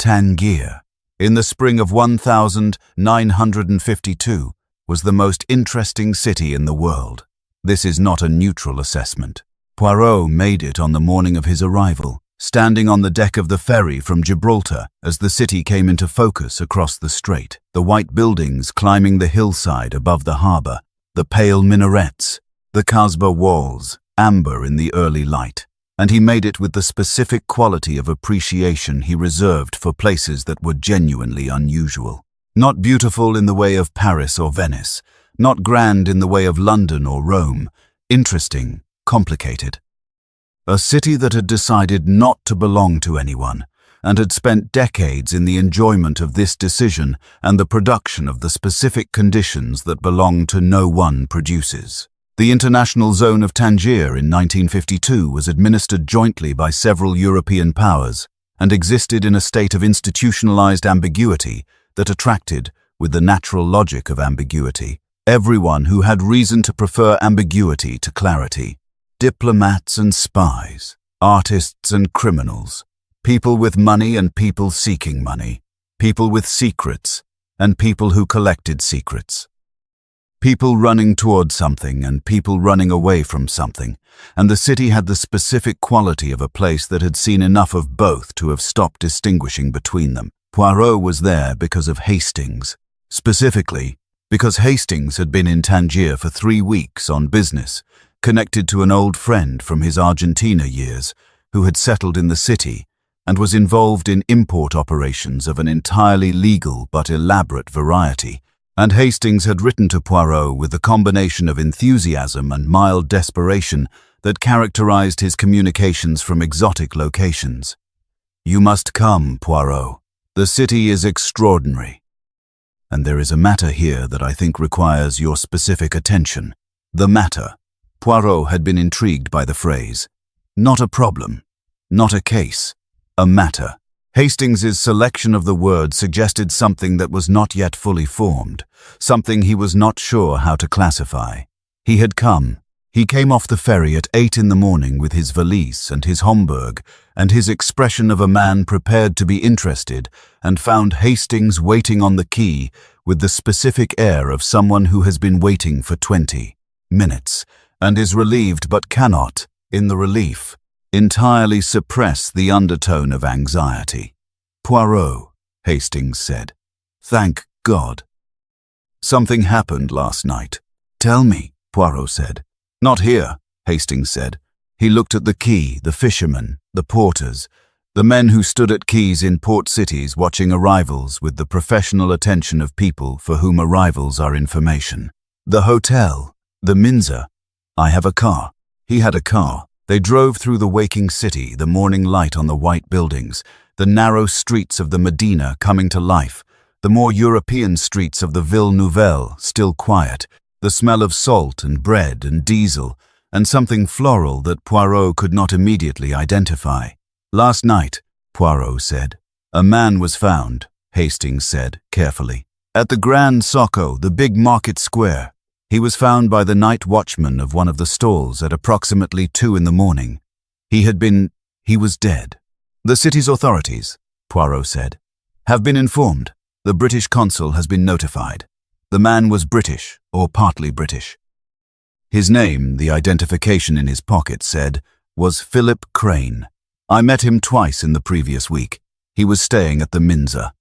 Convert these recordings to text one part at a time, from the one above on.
Tangier, in the spring of 1952, was the most interesting city in the world. This is not a neutral assessment. Poirot made it on the morning of his arrival, standing on the deck of the ferry from Gibraltar as the city came into focus across the strait, the white buildings climbing the hillside above the harbour, the pale minarets, the Kasbah walls, amber in the early light. And he made it with the specific quality of appreciation he reserved for places that were genuinely unusual. Not beautiful in the way of Paris or Venice, not grand in the way of London or Rome, interesting, complicated. A city that had decided not to belong to anyone, and had spent decades in the enjoyment of this decision and the production of the specific conditions that belong to no one produces. The international zone of Tangier in 1952 was administered jointly by several European powers and existed in a state of institutionalized ambiguity that attracted, with the natural logic of ambiguity, everyone who had reason to prefer ambiguity to clarity. Diplomats and spies, artists and criminals, people with money and people seeking money, people with secrets and people who collected secrets. People running toward something and people running away from something, and the city had the specific quality of a place that had seen enough of both to have stopped distinguishing between them. Poirot was there because of Hastings, specifically because Hastings had been in Tangier for 3 weeks on business, connected to an old friend from his Argentina years who had settled in the city and was involved in import operations of an entirely legal but elaborate variety. And Hastings had written to Poirot with the combination of enthusiasm and mild desperation that characterized his communications from exotic locations. "You must come, Poirot. The city is extraordinary. And there is a matter here that I think requires your specific attention." The matter. Poirot had been intrigued by the phrase. Not a problem, not a case, a matter. Hastings's selection of the word suggested something that was not yet fully formed, something he was not sure how to classify. He had come. He came off the ferry at 8 in the morning with his valise and his Homburg and his expression of a man prepared to be interested, and found Hastings waiting on the quay with the specific air of someone who has been waiting for 20 minutes and is relieved but cannot, in the relief, entirely suppress the undertone of anxiety. "Poirot," Hastings said. "Thank God." "Something happened last night." "Tell me," Poirot said. "Not here," Hastings said. He looked at the quay, the fishermen, the porters, the men who stood at quays in port cities watching arrivals with the professional attention of people for whom arrivals are information. "The hotel, the Minza. I have a car." He had a car. They drove through the waking city, the morning light on the white buildings, the narrow streets of the Medina coming to life, the more European streets of the Ville Nouvelle still quiet, the smell of salt and bread and diesel, and something floral that Poirot could not immediately identify. "Last night," Poirot said, "a man was found," Hastings said, carefully, "at the Grand Socco, the big market square. He was found by the night watchman of one of the stalls at approximately 2 in the morning. He was dead." "The city's authorities," Poirot said, "have been informed. The British consul has been notified. The man was British, or partly British. His name, the identification in his pocket said, was Philip Crane. I met him twice in the previous week. He was staying at the Minza."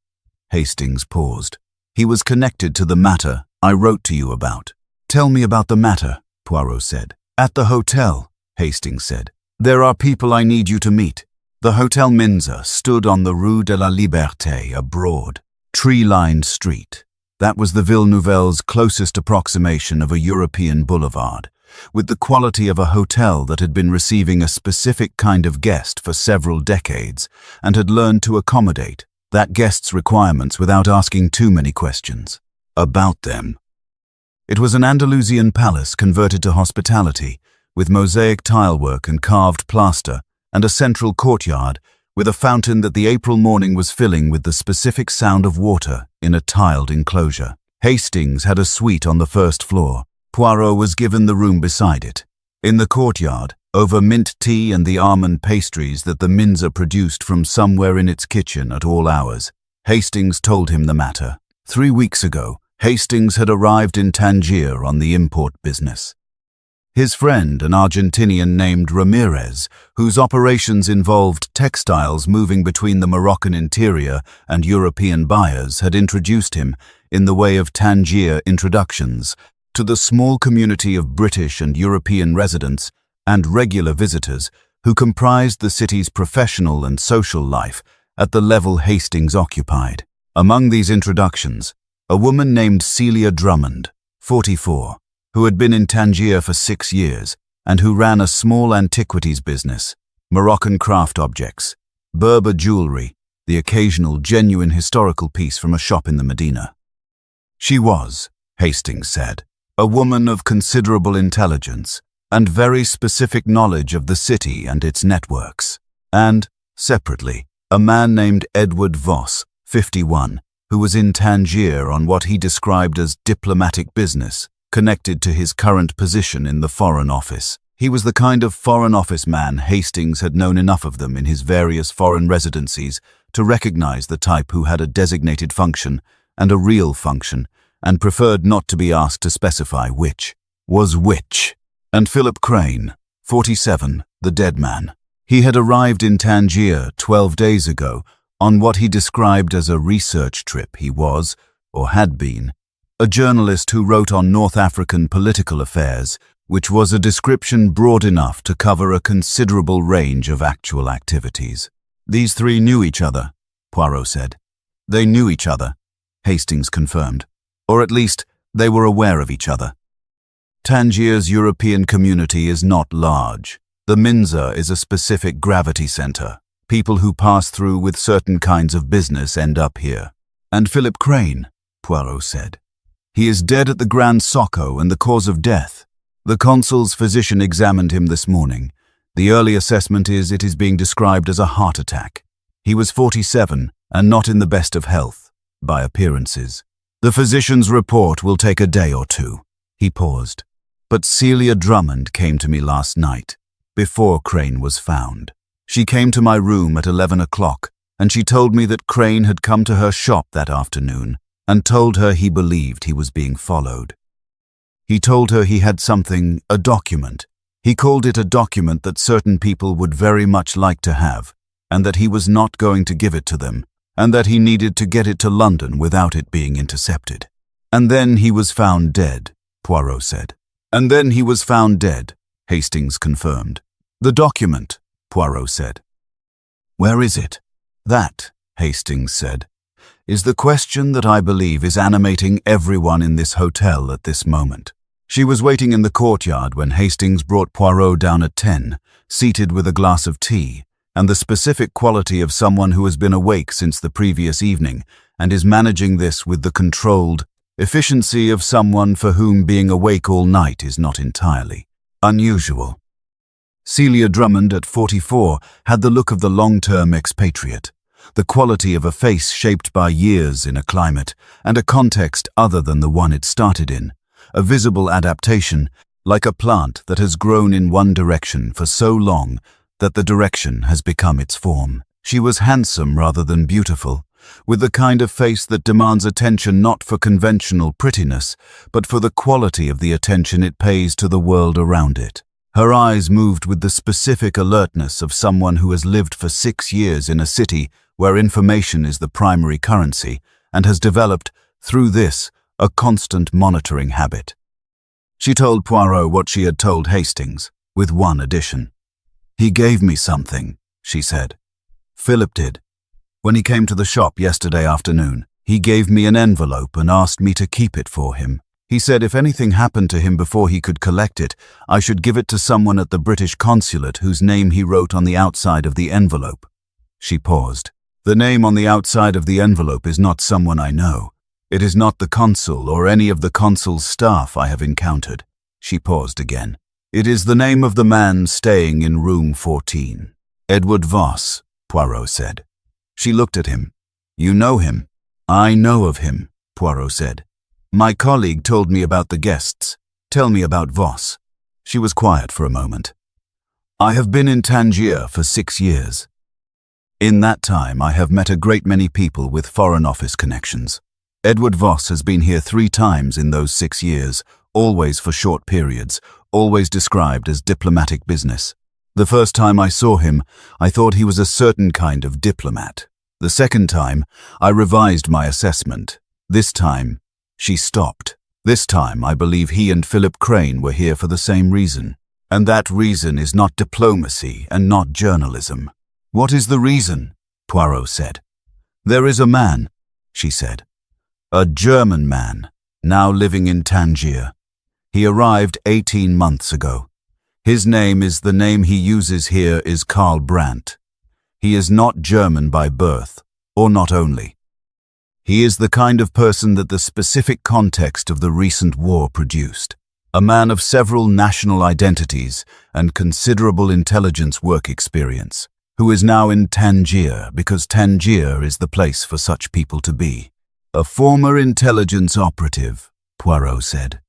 Hastings paused. "He was connected to the matter I wrote to you about." "Tell me about the matter," Poirot said. "At the hotel," Hastings said. "There are people I need you to meet." The Hotel Minza stood on the Rue de la Liberté, a broad, tree-lined street. That was the Ville Nouvelle's closest approximation of a European boulevard, with the quality of a hotel that had been receiving a specific kind of guest for several decades and had learned to accommodate that guest's requirements without asking too many questions about them. It was an Andalusian palace converted to hospitality, with mosaic tilework and carved plaster, and a central courtyard with a fountain that the April morning was filling with the specific sound of water in a tiled enclosure. Hastings had a suite on the first floor. Poirot was given the room beside it. In the courtyard, over mint tea and the almond pastries that the Minza produced from somewhere in its kitchen at all hours. Hastings told him the matter. 3 weeks ago, Hastings had arrived in Tangier on the import business. His friend, an Argentinian named Ramirez, whose operations involved textiles moving between the Moroccan interior and European buyers, had introduced him, in the way of Tangier introductions, to the small community of British and European residents and regular visitors who comprised the city's professional and social life at the level Hastings occupied. Among these introductions, a woman named Celia Drummond, 44, who had been in Tangier for 6 years and who ran a small antiquities business, Moroccan craft objects, Berber jewelry, the occasional genuine historical piece from a shop in the Medina. She was, Hastings said, a woman of considerable intelligence and very specific knowledge of the city and its networks, and, separately, a man named Edward Voss, 51, who was in Tangier on what he described as diplomatic business, connected to his current position in the Foreign Office. He was the kind of Foreign Office man Hastings had known enough of them in his various foreign residencies to recognize the type who had a designated function and a real function, and preferred not to be asked to specify which was which. And Philip Crane, 47, the dead man. He had arrived in Tangier 12 days ago on what he described as a research trip. He was, or had been, a journalist who wrote on North African political affairs, which was a description broad enough to cover a considerable range of actual activities. These three knew each other, Poirot said. They knew each other, Hastings confirmed. Or at least, they were aware of each other. Tangier's European community is not large. The Minza is a specific gravity center. People who pass through with certain kinds of business end up here. And Philip Crane, Poirot said. He is dead at the Grand Socco, and the cause of death. The consul's physician examined him this morning. The early assessment is it is being described as a heart attack. He was 47 and not in the best of health, by appearances. The physician's report will take a day or two. He paused. But Celia Drummond came to me last night, before Crane was found. She came to my room at 11 o'clock, and she told me that Crane had come to her shop that afternoon and told her he believed he was being followed. He told her he had something, a document. He called it a document that certain people would very much like to have, and that he was not going to give it to them, and that he needed to get it to London without it being intercepted. And then he was found dead, Poirot said. And then he was found dead, Hastings confirmed. The document, Poirot said. Where is it? That, Hastings said, is the question that I believe is animating everyone in this hotel at this moment. She was waiting in the courtyard when Hastings brought Poirot down at 10, seated with a glass of tea, and the specific quality of someone who has been awake since the previous evening and is managing this with the controlled efficiency of someone for whom being awake all night is not entirely unusual. Celia Drummond, at 44, had the look of the long-term expatriate, the quality of a face shaped by years in a climate and a context other than the one it started in, a visible adaptation, like a plant that has grown in one direction for so long that the direction has become its form. She was handsome rather than beautiful, with the kind of face that demands attention not for conventional prettiness, but for the quality of the attention it pays to the world around it. Her eyes moved with the specific alertness of someone who has lived for 6 years in a city where information is the primary currency and has developed, through this, a constant monitoring habit. She told Poirot what she had told Hastings, with one addition. He gave me something, she said. Philip did. When he came to the shop yesterday afternoon, he gave me an envelope and asked me to keep it for him. He said if anything happened to him before he could collect it, I should give it to someone at the British consulate whose name he wrote on the outside of the envelope. She paused. The name on the outside of the envelope is not someone I know. It is not the consul or any of the consul's staff I have encountered. She paused again. It is the name of the man staying in room 14. Edward Voss, Poirot said. She looked at him. You know him? I know of him, Poirot said. My colleague told me about the guests. Tell me about Voss. She was quiet for a moment. I have been in Tangier for 6 years. In that time, I have met a great many people with Foreign Office connections. Edward Voss has been here 3 times in those 6 years, always for short periods, always described as diplomatic business. The first time I saw him, I thought he was a certain kind of diplomat. The second time, I revised my assessment. This time, she stopped. This time, I believe he and Philip Crane were here for the same reason. And that reason is not diplomacy and not journalism. What is the reason? Poirot said. There is a man, she said. A German man, now living in Tangier. He arrived 18 months ago. His name is the name he uses here is Karl Brandt. He is not German by birth, or not only. He is the kind of person that the specific context of the recent war produced. A man of several national identities and considerable intelligence work experience, who is now in Tangier because Tangier is the place for such people to be. A former intelligence operative, Poirot said.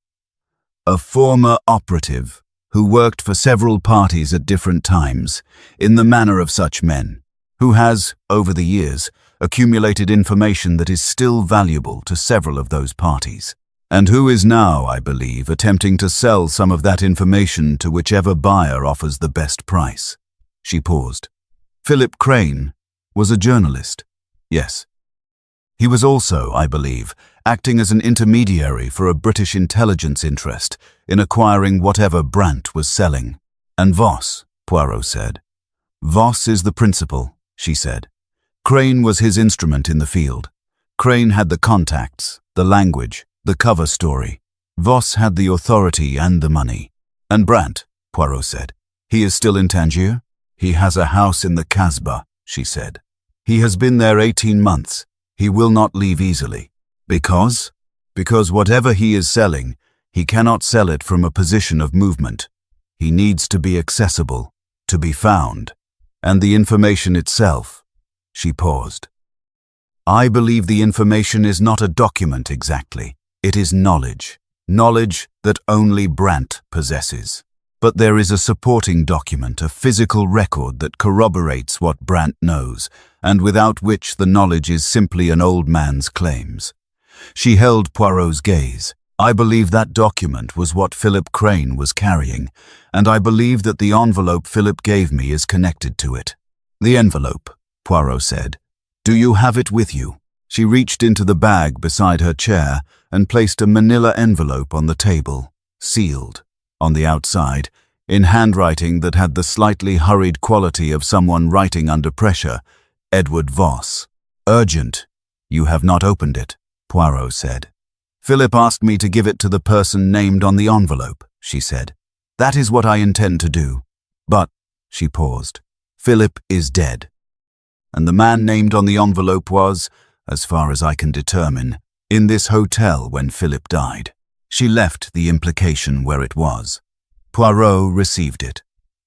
A former operative who worked for several parties at different times, in the manner of such men, who has, over the years, accumulated information that is still valuable to several of those parties, and who is now, I believe, attempting to sell some of that information to whichever buyer offers the best price. She paused. Philip Crane was a journalist. Yes. He was also, I believe, acting as an intermediary for a British intelligence interest in acquiring whatever Brandt was selling. And Voss, Poirot said. Voss is the principal, she said. Crane was his instrument in the field. Crane had the contacts, the language, the cover story. Voss had the authority and the money. And Brandt, Poirot said. He is still in Tangier? He has a house in the Kasbah, she said. He has been there 18 months. He will not leave easily. Because? Because whatever he is selling, he cannot sell it from a position of movement. He needs to be accessible, to be found. And the information itself. She paused. I believe the information is not a document exactly. It is knowledge. Knowledge that only Brandt possesses. But there is a supporting document, a physical record that corroborates what Brandt knows, and without which the knowledge is simply an old man's claims. She held Poirot's gaze. I believe that document was what Philip Crane was carrying, and I believe that the envelope Philip gave me is connected to it. The envelope, Poirot said. Do you have it with you? She reached into the bag beside her chair and placed a manila envelope on the table, sealed. On the outside, in handwriting that had the slightly hurried quality of someone writing under pressure, Edward Voss. Urgent. You have not opened it, Poirot said. Philip asked me to give it to the person named on the envelope, she said. That is what I intend to do. But, she paused, Philip is dead. And the man named on the envelope was, as far as I can determine, in this hotel when Philip died. She left the implication where it was. Poirot received it.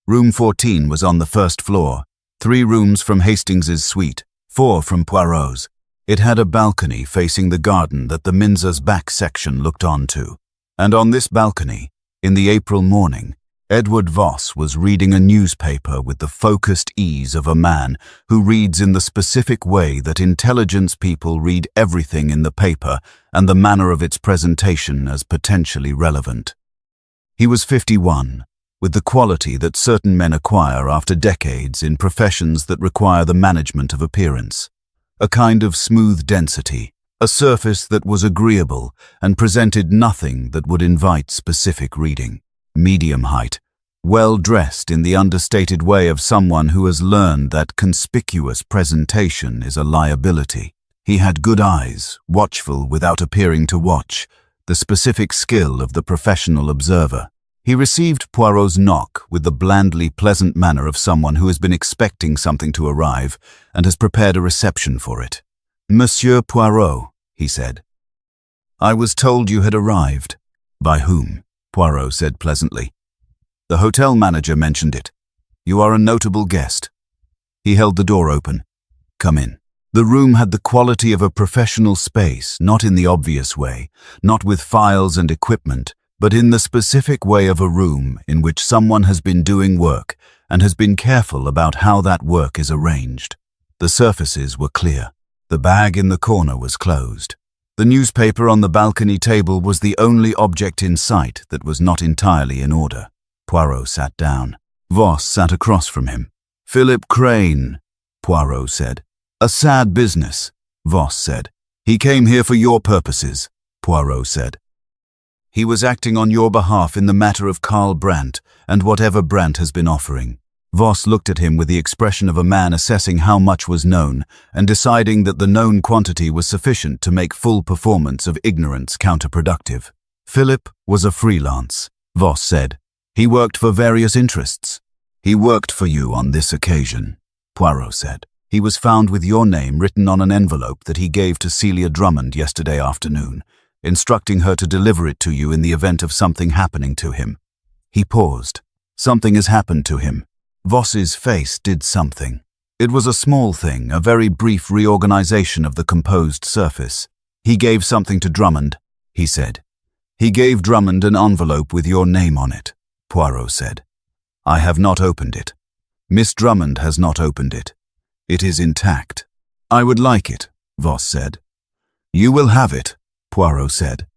Room 14 was on the first floor, 3 rooms from Hastings's suite, 4 from Poirot's. It had a balcony facing the garden that the Minza's back section looked onto. And on this balcony, in the April morning, Edward Voss was reading a newspaper with the focused ease of a man who reads in the specific way that intelligence people read everything in the paper and the manner of its presentation as potentially relevant. He was 51, with the quality that certain men acquire after decades in professions that require the management of appearance. A kind of smooth density, a surface that was agreeable and presented nothing that would invite specific reading. Medium height, well-dressed in the understated way of someone who has learned that conspicuous presentation is a liability. He had good eyes, watchful without appearing to watch, the specific skill of the professional observer. He received Poirot's knock with the blandly pleasant manner of someone who has been expecting something to arrive and has prepared a reception for it. Monsieur Poirot, he said. I was told you had arrived. By whom? Poirot said pleasantly. The hotel manager mentioned it. You are a notable guest. He held the door open. Come in. The room had the quality of a professional space, not in the obvious way, not with files and equipment, but in the specific way of a room in which someone has been doing work and has been careful about how that work is arranged. The surfaces were clear. The bag in the corner was closed. The newspaper on the balcony table was the only object in sight that was not entirely in order. Poirot sat down. Voss sat across from him. "Philip Crane," Poirot said. "A sad business," Voss said. "He came here for your purposes," Poirot said. "He was acting on your behalf in the matter of Karl Brandt and whatever Brandt has been offering." Voss looked at him with the expression of a man assessing how much was known and deciding that the known quantity was sufficient to make full performance of ignorance counterproductive. "Philip was a freelance," Voss said. "He worked for various interests." "He worked for you on this occasion," Poirot said. "He was found with your name written on an envelope that he gave to Celia Drummond yesterday afternoon, instructing her to deliver it to you in the event of something happening to him." He paused. "Something has happened to him." Voss's face did something. It was a small thing, a very brief reorganization of the composed surface. "He gave something to Drummond," he said. "He gave Drummond an envelope with your name on it," Poirot said. "I have not opened it. Miss Drummond has not opened it. It is intact." "I would like it," Voss said. "You will have it," Poirot said.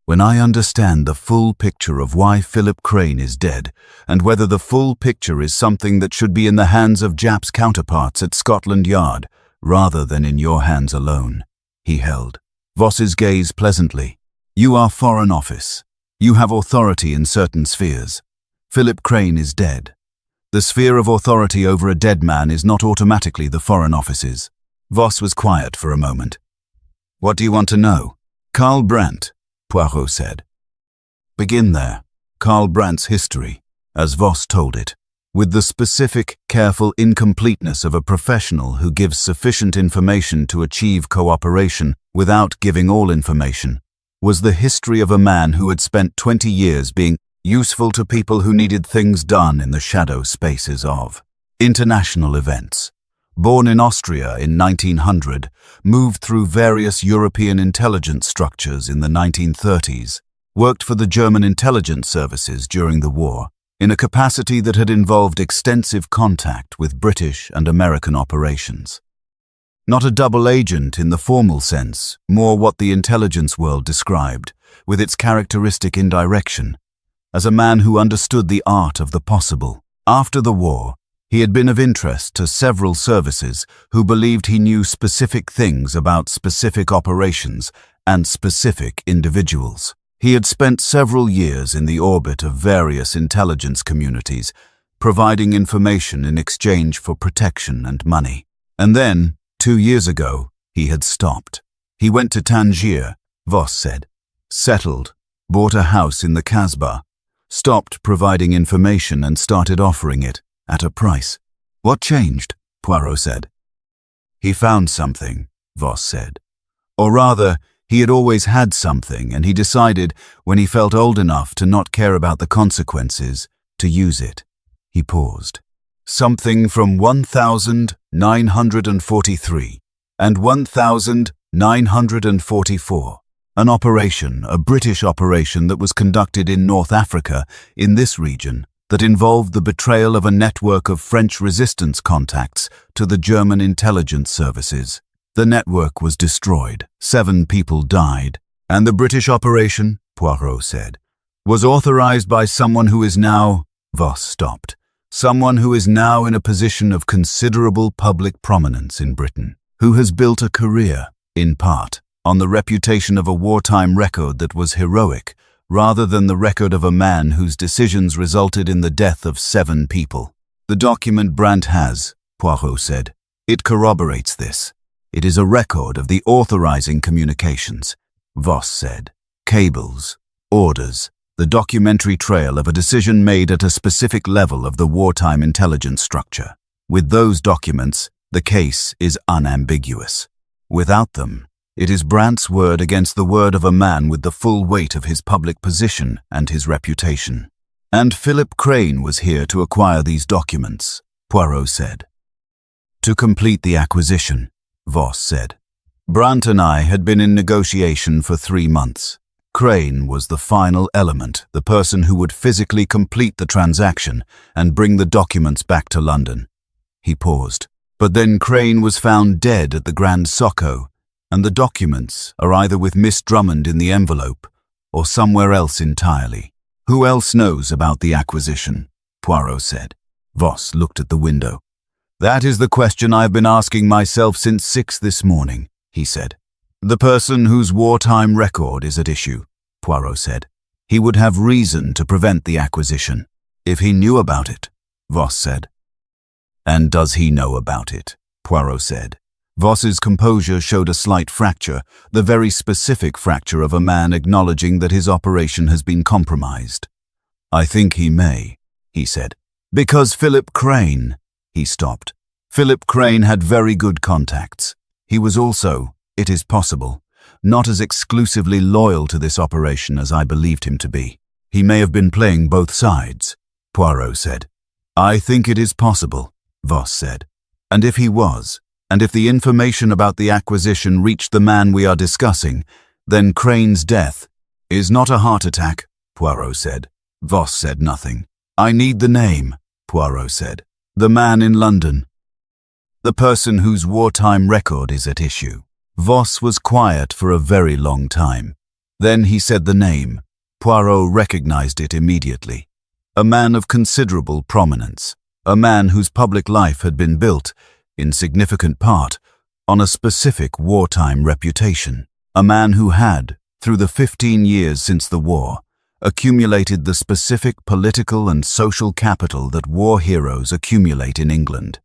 "When I understand the full picture of why Philip Crane is dead, and whether the full picture is something that should be in the hands of Japp's counterparts at Scotland Yard, rather than in your hands alone," he held Voss's gaze pleasantly. "You are Foreign Office. You have authority in certain spheres. Philip Crane is dead. The sphere of authority over a dead man is not automatically the Foreign Office's." Voss was quiet for a moment. "What do you want to know?" "Karl Brandt," Poirot said. "Begin there. Karl Brandt's history, as Voss told it, with the specific, careful incompleteness of a professional who gives sufficient information to achieve cooperation without giving all information, was the history of a man who had spent 20 years being useful to people who needed things done in the shadow spaces of international events. Born in Austria in 1900, moved through various European intelligence structures in the 1930s, worked for the German intelligence services during the war, in a capacity that had involved extensive contact with British and American operations. Not a double agent in the formal sense, more what the intelligence world described, with its characteristic indirection, as a man who understood the art of the possible. After the war, he had been of interest to several services who believed he knew specific things about specific operations and specific individuals. He had spent several years in the orbit of various intelligence communities, providing information in exchange for protection and money. And then, 2 years ago, he had stopped. He went to Tangier, Voss said, settled, bought a house in the Kasbah, stopped providing information and started offering it at a price. "What changed?" Poirot said. "He found something," Voss said. "Or rather, he had always had something, and he decided, when he felt old enough to not care about the consequences, to use it." He paused. "Something from 1943 and 1944. An operation, a British operation that was conducted in North Africa, in this region, that involved the betrayal of a network of French resistance contacts to the German intelligence services. The network was destroyed. 7 people died. And the British operation," Poirot said, "was authorized by someone who is now—" Voss stopped. "Someone who is now in a position of considerable public prominence in Britain, who has built a career, in part, on the reputation of a wartime record that was heroic, rather than the record of a man whose decisions resulted in the death of 7 people. The document Brandt has," Poirot said. "It corroborates this. It is a record of the authorizing communications," Voss said. "Cables, orders, the documentary trail of a decision made at a specific level of the wartime intelligence structure. With those documents, the case is unambiguous. Without them, it is Brandt's word against the word of a man with the full weight of his public position and his reputation. And Philip Crane was here to acquire these documents," Poirot said. "To complete the acquisition," Voss said. "Brandt and I had been in negotiation for 3 months. Crane was the final element, the person who would physically complete the transaction and bring the documents back to London. He paused. But then Crane was found dead at the Grand Socco, and the documents are either with Miss Drummond in the envelope or somewhere else entirely. Who else knows about the acquisition? Poirot said. Voss looked at the window. That is the question I've been asking myself since 6 this morning, he said. The person whose wartime record is at issue, Poirot said. He would have reason to prevent the acquisition, if he knew about it, Voss said. And does he know about it? Poirot said. Voss's composure showed a slight fracture, the very specific fracture of a man acknowledging that his operation has been compromised. I think he may, he said. Because Philip Crane, he stopped. Philip Crane had very good contacts. He was also, it is possible, not as exclusively loyal to this operation as I believed him to be. He may have been playing both sides, Poirot said. I think it is possible, Voss said. And if he was, and if the information about the acquisition reached the man we are discussing, then Crane's death is not a heart attack, Poirot said. Voss said nothing. I need the name, Poirot said. The man in London. The person whose wartime record is at issue. Voss was quiet for a very long time. Then he said the name. Poirot recognized it immediately. A man of considerable prominence. A man whose public life had been built, in significant part, on a specific wartime reputation. A man who had, through the 15 years since the war, accumulated the specific political and social capital that war heroes accumulate in England.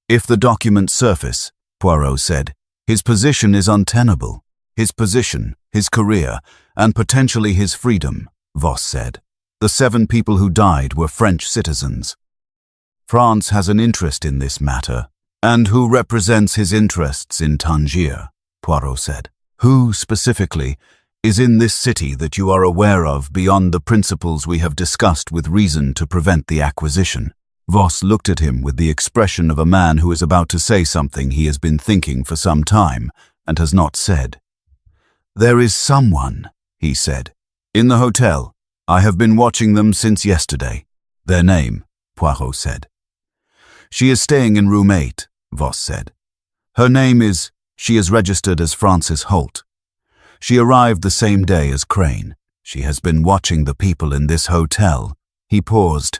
If the documents surface, Poirot said, his position is untenable. His position, his career, and potentially his freedom, Voss said. The 7 people who died were French citizens. France has an interest in this matter. And who represents his interests in Tangier, Poirot said. Who, specifically, is in this city that you are aware of beyond the principles we have discussed with reason to prevent the acquisition? Voss looked at him with the expression of a man who is about to say something he has been thinking for some time and has not said. There is someone, he said. In the hotel. I have been watching them since yesterday. Their name, Poirot said. She is staying in room 8, Voss said. Her name is, she is registered as Frances Holt. She arrived the same day as Crane. She has been watching the people in this hotel. He paused.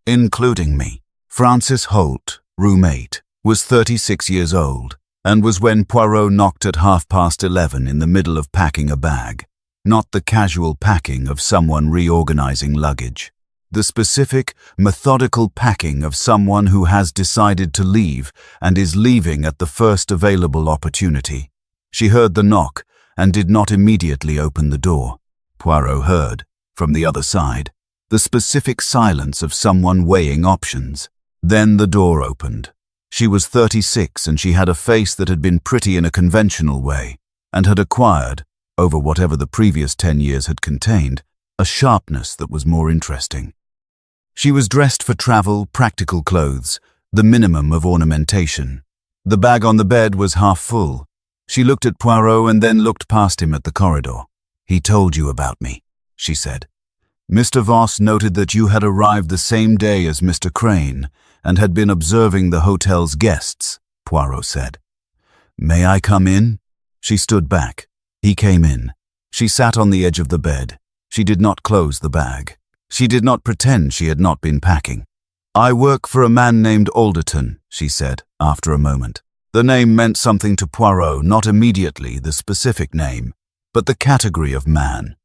Including me. Frances Holt, room 8, was 36 years old, and was when Poirot knocked at 11:30 in the middle of packing a bag. Not the casual packing of someone reorganizing luggage. The specific, methodical packing of someone who has decided to leave and is leaving at the first available opportunity. She heard the knock and did not immediately open the door. Poirot heard, from the other side, the specific silence of someone weighing options. Then the door opened. She was 36 and she had a face that had been pretty in a conventional way and had acquired, over whatever the previous 10 years had contained, a sharpness that was more interesting. She was dressed for travel, practical clothes, the minimum of ornamentation. The bag on the bed was half full. She looked at Poirot and then looked past him at the corridor. He told you about me, she said. Mr. Voss noted that you had arrived the same day as Mr. Crane and had been observing the hotel's guests, Poirot said. May I come in? She stood back. He came in. She sat on the edge of the bed. She did not close the bag. She did not pretend she had not been packing. I work for a man named Alderton, she said, after a moment. The name meant something to Poirot, not immediately the specific name, but the category of man.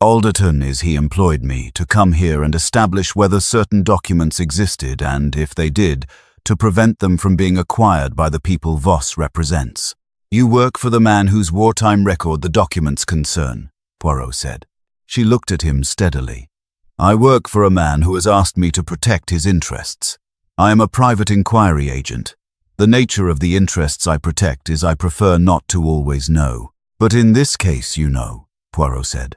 Alderton is he employed me to come here and establish whether certain documents existed and, if they did, to prevent them from being acquired by the people Voss represents. You work for the man whose wartime record the documents concern, Poirot said. She looked at him steadily. I work for a man who has asked me to protect his interests. I am a private inquiry agent. The nature of the interests I protect is I prefer not to always know. But in this case, you know, Poirot said.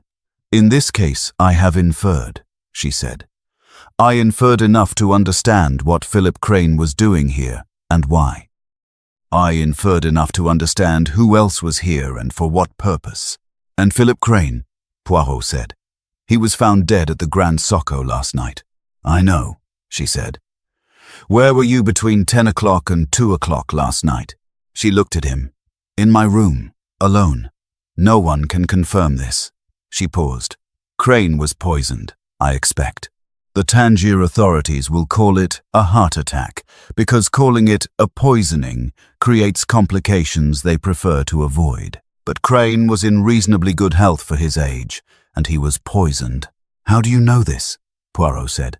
In this case, I have inferred, she said. I inferred enough to understand what Philip Crane was doing here and why. I inferred enough to understand who else was here and for what purpose. And Philip Crane, Poirot said. "He was found dead at the Grand Socco last night." "I know," she said. "Where were you between 10 o'clock and 2 o'clock last night?" She looked at him. "In my room, alone. No one can confirm this." She paused. "Crane was poisoned, I expect. The Tangier authorities will call it a heart attack, because calling it a poisoning creates complications they prefer to avoid. But Crane was in reasonably good health for his age, and he was poisoned." "How do you know this?" Poirot said.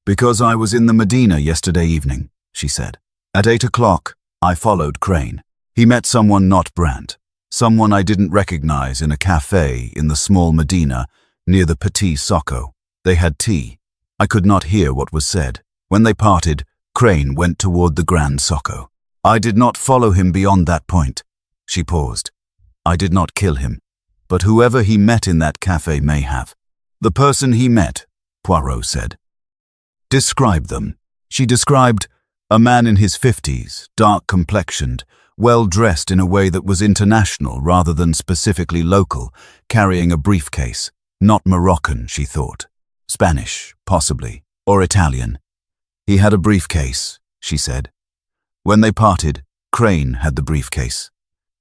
"Because I was in the Medina yesterday evening," she said. "At 8 o'clock, I followed Crane. He met someone not Brandt, someone I didn't recognize in a cafe in the small Medina near the Petit Socco. They had tea. I could not hear what was said. When they parted, Crane went toward the Grand Socco. I did not follow him beyond that point." She paused. "I did not kill him, but whoever he met in that cafe may have." "The person he met," Poirot said. "Describe them." She described a man in his 50s, dark-complexioned, well-dressed in a way that was international rather than specifically local, carrying a briefcase. Not Moroccan, she thought. Spanish, possibly, or Italian. "He had a briefcase," she said. When they parted, Crane had the briefcase.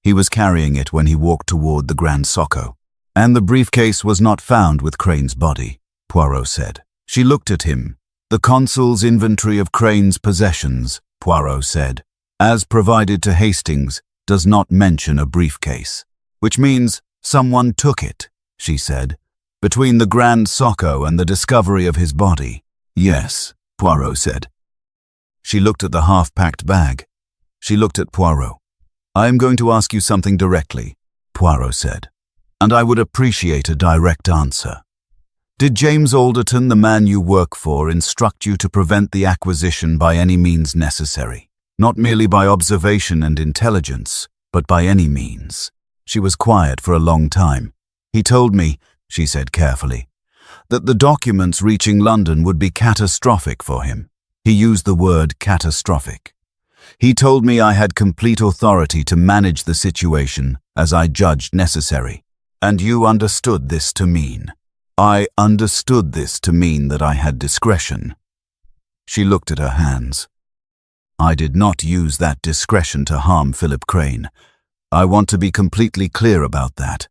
He was carrying it when he walked toward the Grand Socco. "And the briefcase was not found with Crane's body," Poirot said. She looked at him. "The consul's inventory of Crane's possessions," Poirot said, "as provided to Hastings, does not mention a briefcase." "Which means someone took it," she said. "Between the Grand Socco and the discovery of his body." "Yes," Poirot said. She looked at the half-packed bag. She looked at Poirot. "I am going to ask you something directly," Poirot said, "and I would appreciate a direct answer. Did James Alderton, the man you work for, instruct you to prevent the acquisition by any means necessary? Not merely by observation and intelligence, but by any means?" She was quiet for a long time. "He told me," she said carefully, "that the documents reaching London would be catastrophic for him. He used the word catastrophic. He told me I had complete authority to manage the situation as I judged necessary. And you understood this to mean?" "I understood this to mean that I had discretion." She looked at her hands. "I did not use that discretion to harm Philip Crane. I want to be completely clear about that.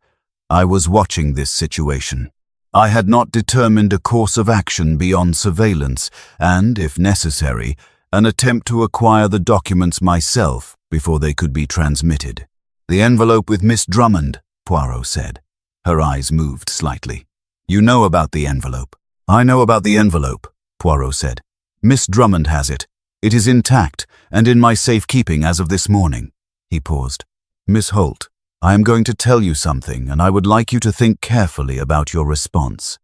I was watching this situation. I had not determined a course of action beyond surveillance and, if necessary, an attempt to acquire the documents myself before they could be transmitted." "The envelope with Miss Drummond," Poirot said. Her eyes moved slightly. "You know about the envelope?" "I know about the envelope," Poirot said. "Miss Drummond has it. It is intact and in my safekeeping as of this morning." He paused. "Miss Holt, I am going to tell you something, and I would like you to think carefully about your response.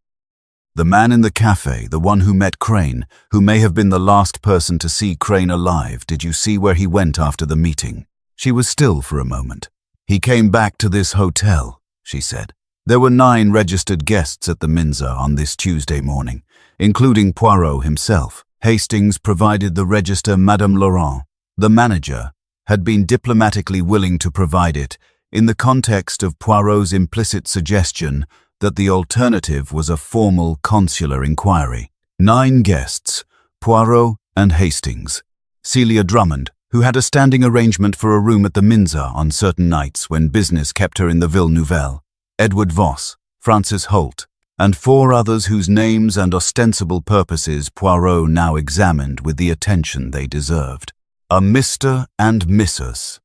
The man in the cafe, the one who met Crane, who may have been the last person to see Crane alive, did you see where he went after the meeting?" She was still for a moment. "He came back to this hotel," she said. "There were 9 registered guests at the Minza on this Tuesday morning, including Poirot himself. Hastings provided the register Madame Laurent. The manager had been diplomatically willing to provide it in the context of Poirot's implicit suggestion that the alternative was a formal consular inquiry. 9 guests, Poirot and Hastings. Celia Drummond, who had a standing arrangement for a room at the Minza on certain nights when business kept her in the Ville Nouvelle. Edward Voss, Francis Holt, and 4 others whose names and ostensible purposes Poirot now examined with the attention they deserved. A Mr. and Mrs.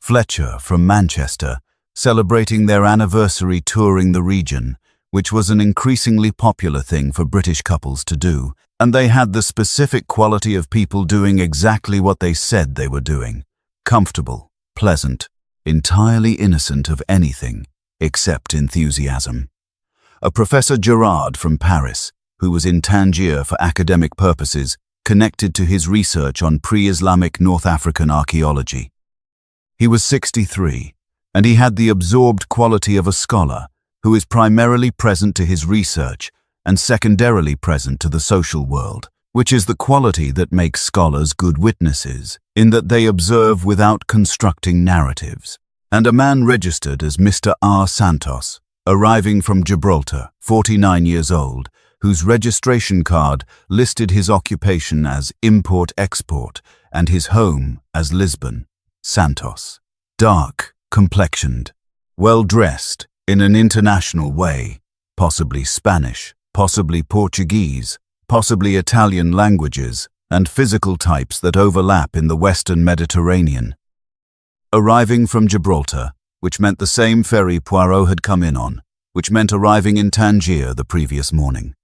Fletcher from Manchester, celebrating their anniversary touring the region, which was an increasingly popular thing for British couples to do, and they had the specific quality of people doing exactly what they said they were doing. Comfortable, pleasant, entirely innocent of anything except enthusiasm. A Professor Gerard from Paris, who was in Tangier for academic purposes, connected to his research on pre-Islamic North African archaeology. He was 63, and he had the absorbed quality of a scholar who is primarily present to his research and secondarily present to the social world, which is the quality that makes scholars good witnesses, in that they observe without constructing narratives. And a man registered as Mr. R. Santos, arriving from Gibraltar, 49 years old, whose registration card listed his occupation as import-export and his home as Lisbon, Santos. Dark, complexioned, well-dressed, in an international way, possibly Spanish, possibly Portuguese, possibly Italian languages, and physical types that overlap in the Western Mediterranean. Arriving from Gibraltar, which meant the same ferry Poirot had come in on, which meant arriving in Tangier the previous morning.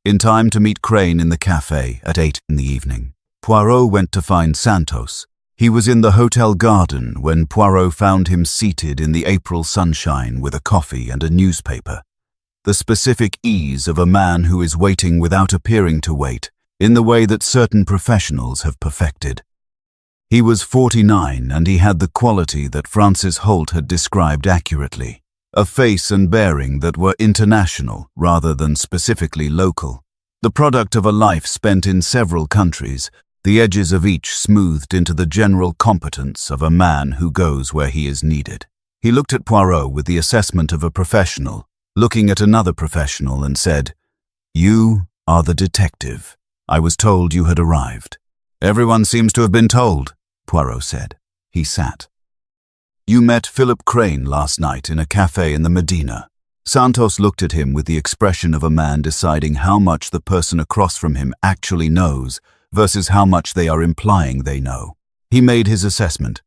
In time to meet Crane in the cafe at 8 in the evening. Poirot went to find Santos. He was in the hotel garden when Poirot found him seated in the April sunshine with a coffee and a newspaper. The specific ease of a man who is waiting without appearing to wait, in the way that certain professionals have perfected. He was 49 and he had the quality that Francis Holt had described accurately. A face and bearing that were international rather than specifically local. The product of a life spent in several countries, the edges of each smoothed into the general competence of a man who goes where he is needed. He looked at Poirot with the assessment of a professional, looking at another professional, and said, "You are the detective. I was told you had arrived." "Everyone seems to have been told," Poirot said. He sat. "You met Philip Crane last night in a cafe in the Medina." Santos looked at him with the expression of a man deciding how much the person across from him actually knows versus how much they are implying they know. He made his assessment.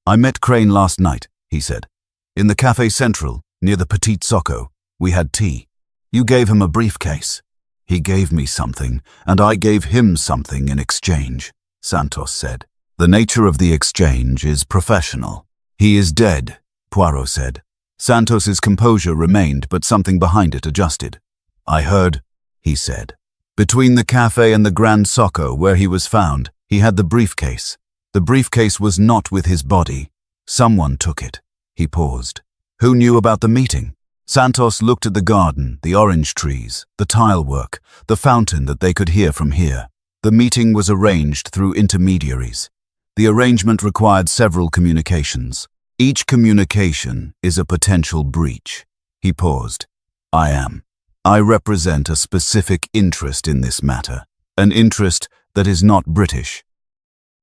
"I met Crane last night," he said. "In the Café Central, near the Petit Socco. We had tea. You gave him a briefcase. He gave me something, and I gave him something in exchange," Santos said. "The nature of the exchange is professional." "He is dead," Poirot said. Santos's composure remained, but something behind it adjusted. "I heard," he said. "Between the cafe and the Grand Socco where he was found, he had the briefcase. The briefcase was not with his body. Someone took it." He paused. "Who knew about the meeting?" Santos looked at the garden, the orange trees, the tile work, the fountain that they could hear from here. The meeting was arranged through intermediaries. The arrangement required several communications. Each communication is a potential breach. He paused. I represent a specific interest in this matter, an interest that is not British.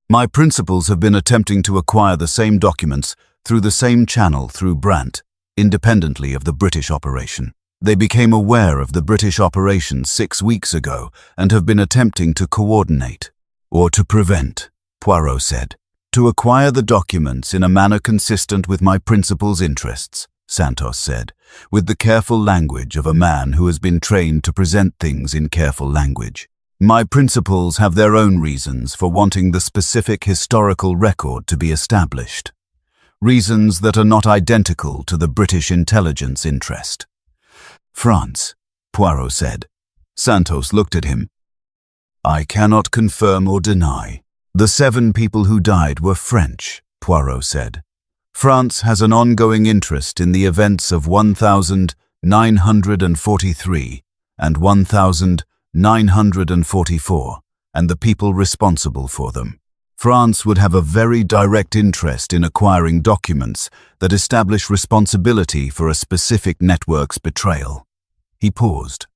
My principals have been attempting to acquire the same documents through the same channel through Brandt, independently of the British operation. They became aware of the British operation 6 weeks ago and have been attempting to coordinate, or to prevent, Poirot said. "To acquire the documents in a manner consistent with my principal's interests," Santos said, with the careful language of a man who has been trained to present things in careful language. "My principals have their own reasons for wanting the specific historical record to be established. Reasons that are not identical to the British intelligence interest." "France," Poirot said. Santos looked at him. "I cannot confirm or deny. The 7 people who died were French," Poirot said. "France has an ongoing interest in the events of 1943 and 1944 and the people responsible for them. France would have a very direct interest in acquiring documents that establish responsibility for a specific network's betrayal." He paused.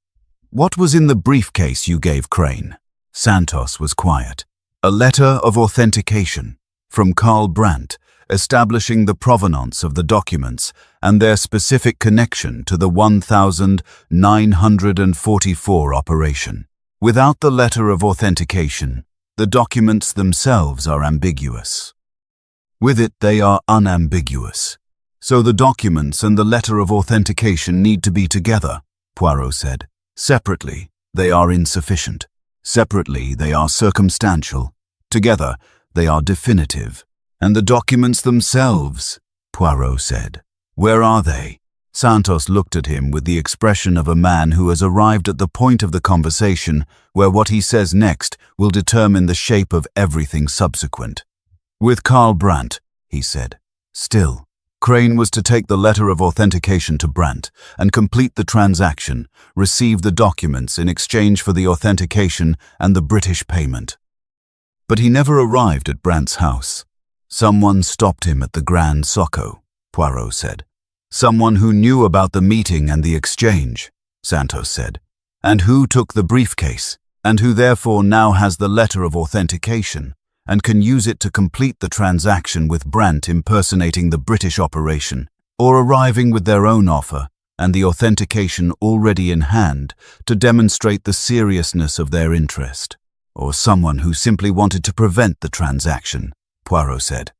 "What was in the briefcase you gave Crane?" Santos was quiet. "A letter of authentication from Karl Brandt, establishing the provenance of the documents and their specific connection to the 1944 operation. Without the letter of authentication, the documents themselves are ambiguous. With it, they are unambiguous. So the documents and the letter of authentication need to be together," Poirot said. "Separately, they are insufficient. Separately, they are circumstantial. Together, they are definitive. And the documents themselves," Poirot said. "Where are they?" Santos looked at him with the expression of a man who has arrived at the point of the conversation where what he says next will determine the shape of everything subsequent. "With Karl Brandt," he said. Still, Crane was to take the letter of authentication to Brandt and complete the transaction, receive the documents in exchange for the authentication and the British payment. But he never arrived at Brandt's house. "Someone stopped him at the Grand Socco," Poirot said. Someone who knew about the meeting and the exchange, Santos said, and who took the briefcase, and who therefore now has the letter of authentication and can use it to complete the transaction with Brandt impersonating the British operation, or arriving with their own offer and the authentication already in hand to demonstrate the seriousness of their interest, or someone who simply wanted to prevent the transaction, Poirot said.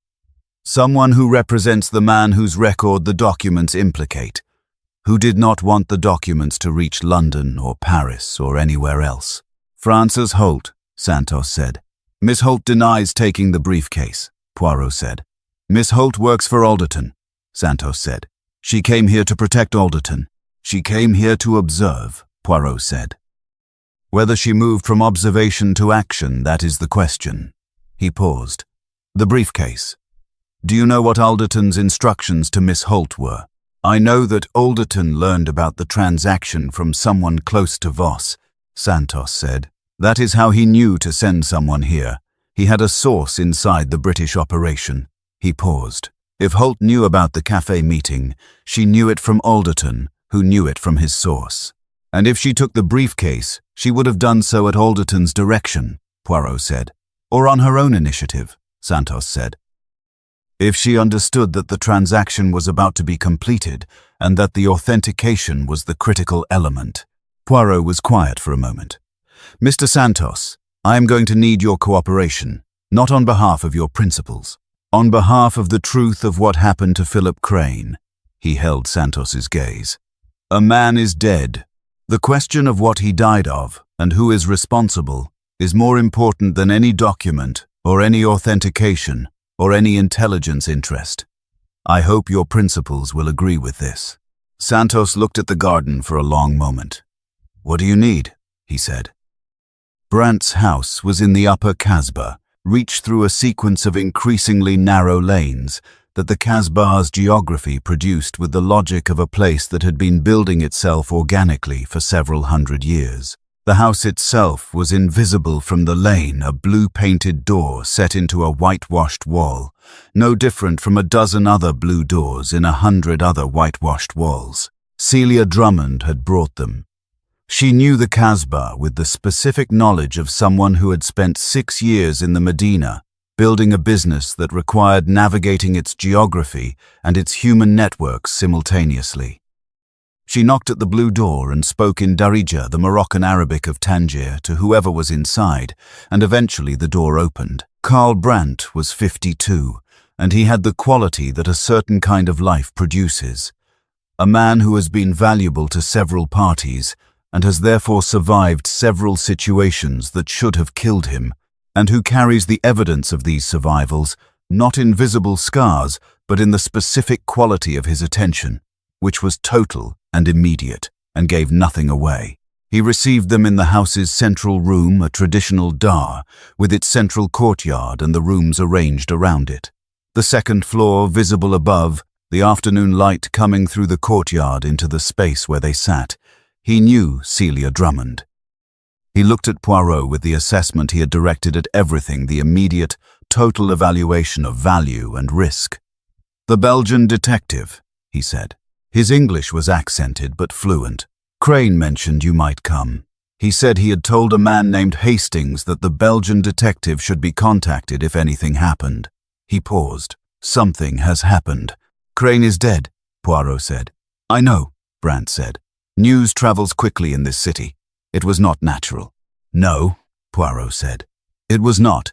Someone who represents the man whose record the documents implicate, who did not want the documents to reach London or Paris or anywhere else. Frances Holt, Santos said. Miss Holt denies taking the briefcase, Poirot said. Miss Holt works for Alderton, Santos said. She came here to protect Alderton. She came here to observe, Poirot said. Whether she moved from observation to action, that is the question. He paused. The briefcase. Do you know what Alderton's instructions to Miss Holt were? I know that Alderton learned about the transaction from someone close to Voss, Santos said. That is how he knew to send someone here. He had a source inside the British operation. He paused. If Holt knew about the cafe meeting, she knew it from Alderton, who knew it from his source. And if she took the briefcase, she would have done so at Alderton's direction, Poirot said. Or on her own initiative, Santos said. If she understood that the transaction was about to be completed and that the authentication was the critical element. Poirot was quiet for a moment. Mr. Santos, I am going to need your cooperation, not on behalf of your principles. On behalf of the truth of what happened to Philip Crane. He held Santos's gaze. A man is dead. The question of what he died of and who is responsible is more important than any document or any authentication or any intelligence interest. I hope your principles will agree with this. Santos looked at the garden for a long moment. What do you need? He said. Brandt's house was in the upper Casbah, reached through a sequence of increasingly narrow lanes that the Casbah's geography produced with the logic of a place that had been building itself organically for several hundred years. The house itself was invisible from the lane, a blue-painted door set into a whitewashed wall, no different from a dozen other blue doors in 100 other whitewashed walls. Celia Drummond had brought them. She knew the Casbah with the specific knowledge of someone who had spent 6 years in the Medina, building a business that required navigating its geography and its human networks simultaneously. She knocked at the blue door and spoke in Darija, the Moroccan Arabic of Tangier, to whoever was inside, and eventually the door opened. Karl Brandt was 52, and he had the quality that a certain kind of life produces. A man who has been valuable to several parties, and has therefore survived several situations that should have killed him, and who carries the evidence of these survivals, not in visible scars, but in the specific quality of his attention, which was total and immediate, and gave nothing away. He received them in the house's central room, a traditional dar, with its central courtyard and the rooms arranged around it. The second floor visible above, the afternoon light coming through the courtyard into the space where they sat. He knew Celia Drummond. He looked at Poirot with the assessment he had directed at everything, the immediate, total evaluation of value and risk. The Belgian detective, he said. His English was accented but fluent. Crane mentioned you might come. He said he had told a man named Hastings that the Belgian detective should be contacted if anything happened. He paused. Something has happened. Crane is dead, Poirot said. I know, Brandt said. News travels quickly in this city. It was not natural. No, Poirot said. It was not.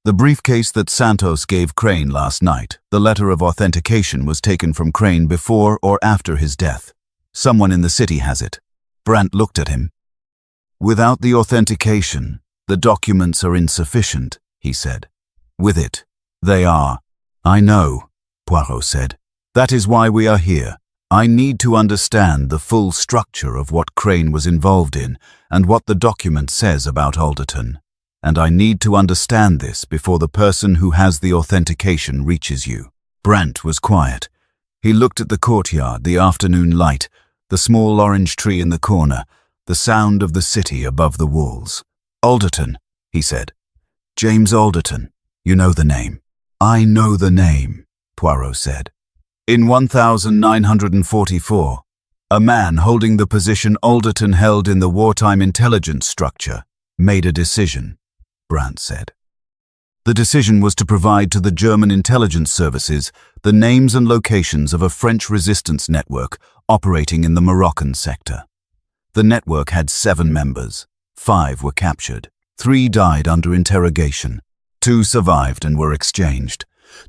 The briefcase that Santos gave Crane last night, the letter of authentication, was taken from Crane before or after his death. Someone in the city has it. Brandt looked at him. Without the authentication, the documents are insufficient, he said. With it, they are. I know, Poirot said. That is why we are here. I need to understand the full structure of what Crane was involved in and what the document says about Alderton. And I need to understand this before the person who has the authentication reaches you. Brandt was quiet. He looked at the courtyard, the afternoon light, the small orange tree in the corner, the sound of the city above the walls. Alderton, he said. James Alderton. You know the name. I know the name, Poirot said. In 1944, a man holding the position Alderton held in the wartime intelligence structure made a decision, Brandt said. The decision was to provide to the German intelligence services the names and locations of a French resistance network operating in the Moroccan sector. The network had 7 members. 5 were captured. 3 died under interrogation. 2 survived and were exchanged.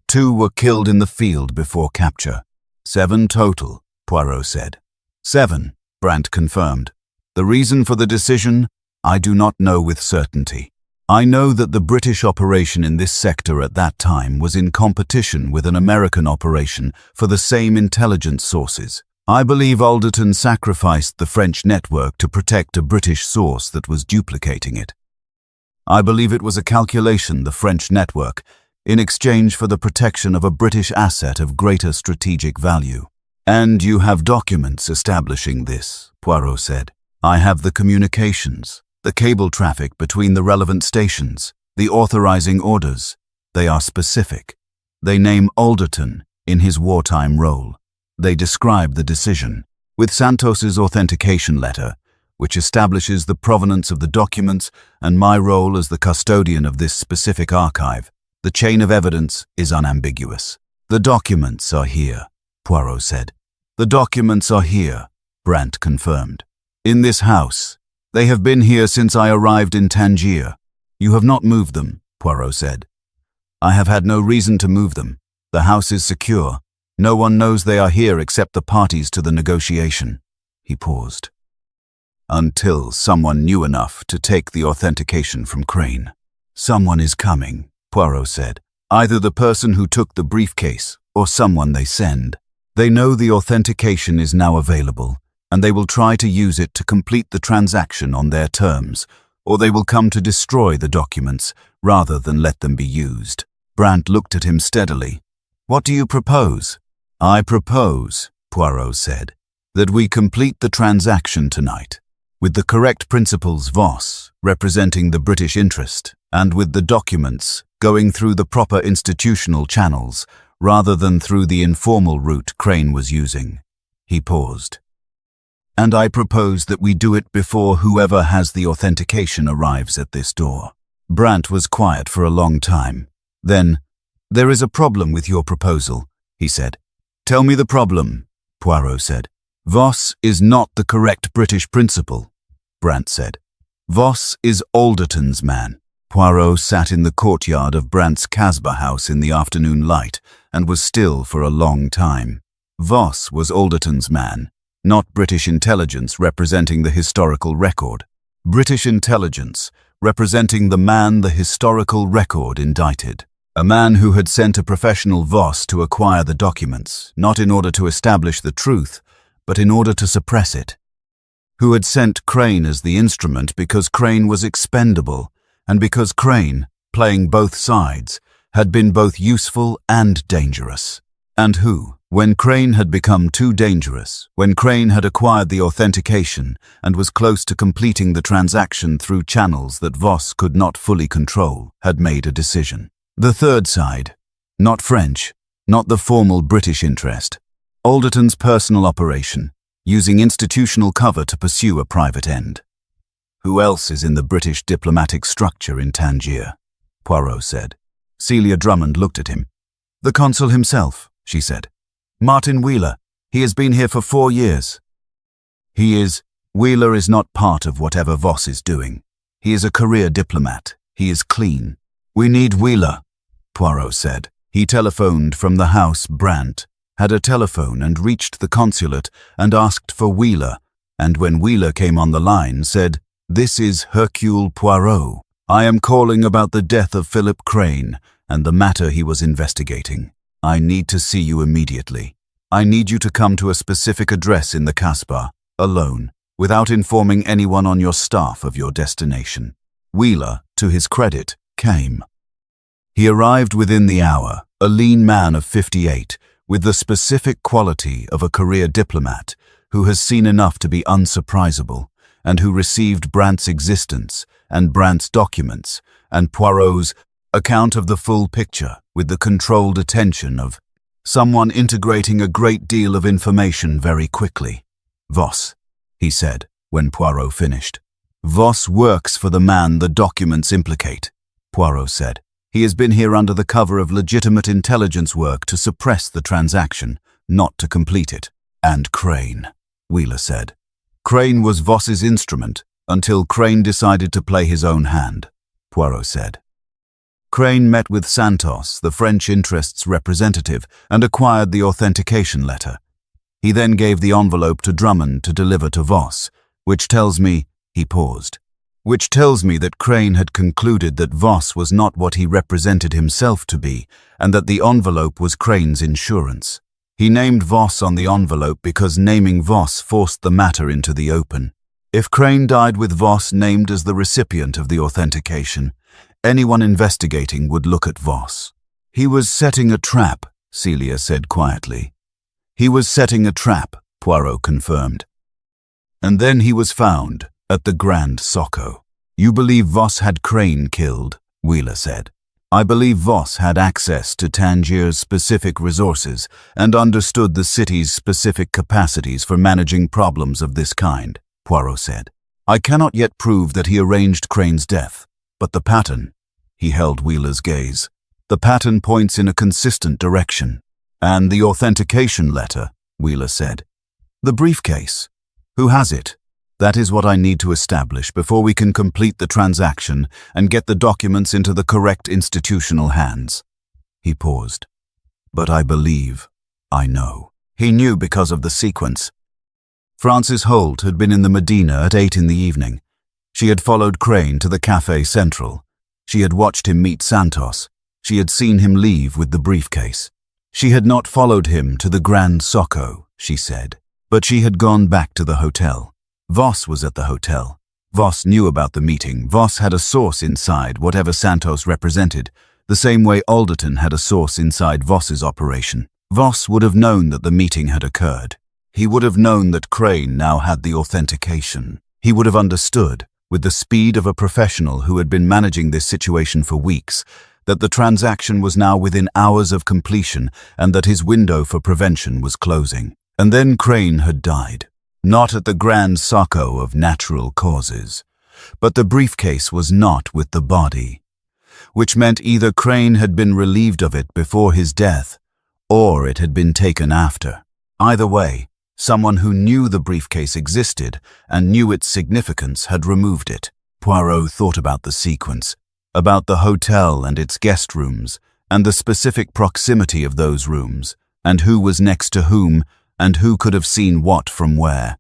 2 were killed in the field before capture. 7 total, Poirot said. 7, Brandt confirmed. The reason for the decision, I do not know with certainty. I know that the British operation in this sector at that time was in competition with an American operation for the same intelligence sources. I believe Alderton sacrificed the French network to protect a British source that was duplicating it. I believe it was a calculation, the French network, in exchange for the protection of a British asset of greater strategic value. And you have documents establishing this, Poirot said. I have the communications, the cable traffic between the relevant stations, the authorizing orders. They are specific. They name Alderton in his wartime role. They describe the decision, with Santos's authentication letter, which establishes the provenance of the documents and my role as the custodian of this specific archive. The chain of evidence is unambiguous. The documents are here, Poirot said. The documents are here, Brandt confirmed. In this house. They have been here since I arrived in Tangier. You have not moved them, Poirot said. I have had no reason to move them. The house is secure. No one knows they are here except the parties to the negotiation. He paused. Until someone knew enough to take the authentication from Crane. Someone is coming, Poirot said. Either the person who took the briefcase or someone they send. They know the authentication is now available, and they will try to use it to complete the transaction on their terms, or they will come to destroy the documents rather than let them be used. Brandt looked at him steadily. What do you propose? I propose, Poirot said, that we complete the transaction tonight, with the correct principals Voss representing the British interest, and with the documents going through the proper institutional channels rather than through the informal route Crane was using. He paused. And I propose that we do it before whoever has the authentication arrives at this door. Brandt was quiet for a long time. Then, there is a problem with your proposal, he said. Tell me the problem, Poirot said. Voss is not the correct British principal, Brandt said. Voss is Alderton's man. Poirot sat in the courtyard of Brandt's Casbah house in the afternoon light and was still for a long time. Voss was Alderton's man, not British intelligence representing the historical record. British intelligence representing the man the historical record indicted. A man who had sent a professional Voss to acquire the documents, not in order to establish the truth, but in order to suppress it. Who had sent Crane as the instrument because Crane was expendable, and because Crane, playing both sides, had been both useful and dangerous. And who, when Crane had become too dangerous, when Crane had acquired the authentication and was close to completing the transaction through channels that Voss could not fully control, had made a decision. The third side, not French, not the formal British interest, Alderton's personal operation, using institutional cover to pursue a private end. Who else is in the British diplomatic structure in Tangier? Poirot said. Celia Drummond looked at him. The consul himself, she said. Martin Wheeler. He has been here for 4 years. Wheeler is not part of whatever Voss is doing. He is a career diplomat. He is clean. We need Wheeler, Poirot said. He telephoned from the house Brandt, had a telephone and reached the consulate and asked for Wheeler, and when Wheeler came on the line said, This is Hercule Poirot. I am calling about the death of Philip Crane and the matter he was investigating. I need to see you immediately. I need you to come to a specific address in the Casbah, alone, without informing anyone on your staff of your destination. Wheeler, to his credit, came. He arrived within the hour, a lean man of 58, with the specific quality of a career diplomat who has seen enough to be unsurprisable, and who received Brandt's existence and Brandt's documents and Poirot's account of the full picture with the controlled attention of Someone integrating a great deal of information very quickly. Voss, he said, when Poirot finished. Voss works for the man the documents implicate, Poirot said. He has been here under the cover of legitimate intelligence work to suppress the transaction, not to complete it. And Crane, Wheeler said. Crane was Voss's instrument until Crane decided to play his own hand, Poirot said. Crane met with Santos, the French interests representative, and acquired the authentication letter. He then gave the envelope to Drummond to deliver to Voss, which tells me, he paused, which tells me that Crane had concluded that Voss was not what he represented himself to be, and that the envelope was Crane's insurance. He named Voss on the envelope because naming Voss forced the matter into the open. If Crane died with Voss named as the recipient of the authentication, anyone investigating would look at Voss. He was setting a trap, Celia said quietly. He was setting a trap, Poirot confirmed. And then he was found at the Grand Socco. You believe Voss had Crane killed, Wheeler said. I believe Voss had access to Tangier's specific resources and understood the city's specific capacities for managing problems of this kind, Poirot said. I cannot yet prove that he arranged Crane's death, but the pattern, he held Wheeler's gaze, the pattern points in a consistent direction. And the authentication letter, Wheeler said. The briefcase. Who has it? That is what I need to establish before we can complete the transaction and get the documents into the correct institutional hands. He paused. But I believe, I know. He knew because of the sequence. Frances Holt had been in the Medina at 8 in the evening. She had followed Crane to the Café Central. She had watched him meet Santos. She had seen him leave with the briefcase. She had not followed him to the Grand Socco, she said, but she had gone back to the hotel. Voss was at the hotel. Voss knew about the meeting. Voss had a source inside whatever Santos represented, the same way Alderton had a source inside Voss's operation. Voss would have known that the meeting had occurred. He would have known that Crane now had the authentication. He would have understood, with the speed of a professional who had been managing this situation for weeks, that the transaction was now within hours of completion and that his window for prevention was closing. And then Crane had died. Not at the Grand Socco of natural causes. But the briefcase was not with the body, which meant either Crane had been relieved of it before his death, or it had been taken after. Either way, someone who knew the briefcase existed and knew its significance had removed it. Poirot thought about the sequence, about the hotel and its guest rooms, and the specific proximity of those rooms, and who was next to whom, and who could have seen what from where.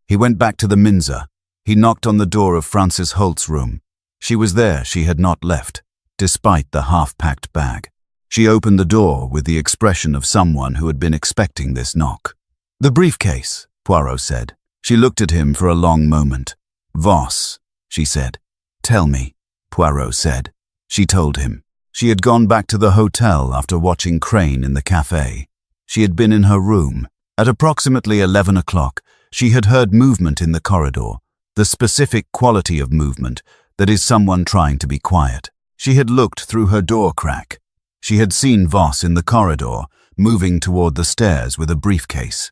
He went back to the Minza. He knocked on the door of Frances Holt's room. She was there, she had not left, despite the half-packed bag. She opened the door with the expression of someone who had been expecting this knock. The briefcase, Poirot said. She looked at him for a long moment. Voss, she said. Tell me, Poirot said. She told him. She had gone back to the hotel after watching Crane in the cafe. She had been in her room. At approximately 11 o'clock, she had heard movement in the corridor, the specific quality of movement that is someone trying to be quiet. She had looked through her door crack. She had seen Voss in the corridor, moving toward the stairs with a briefcase.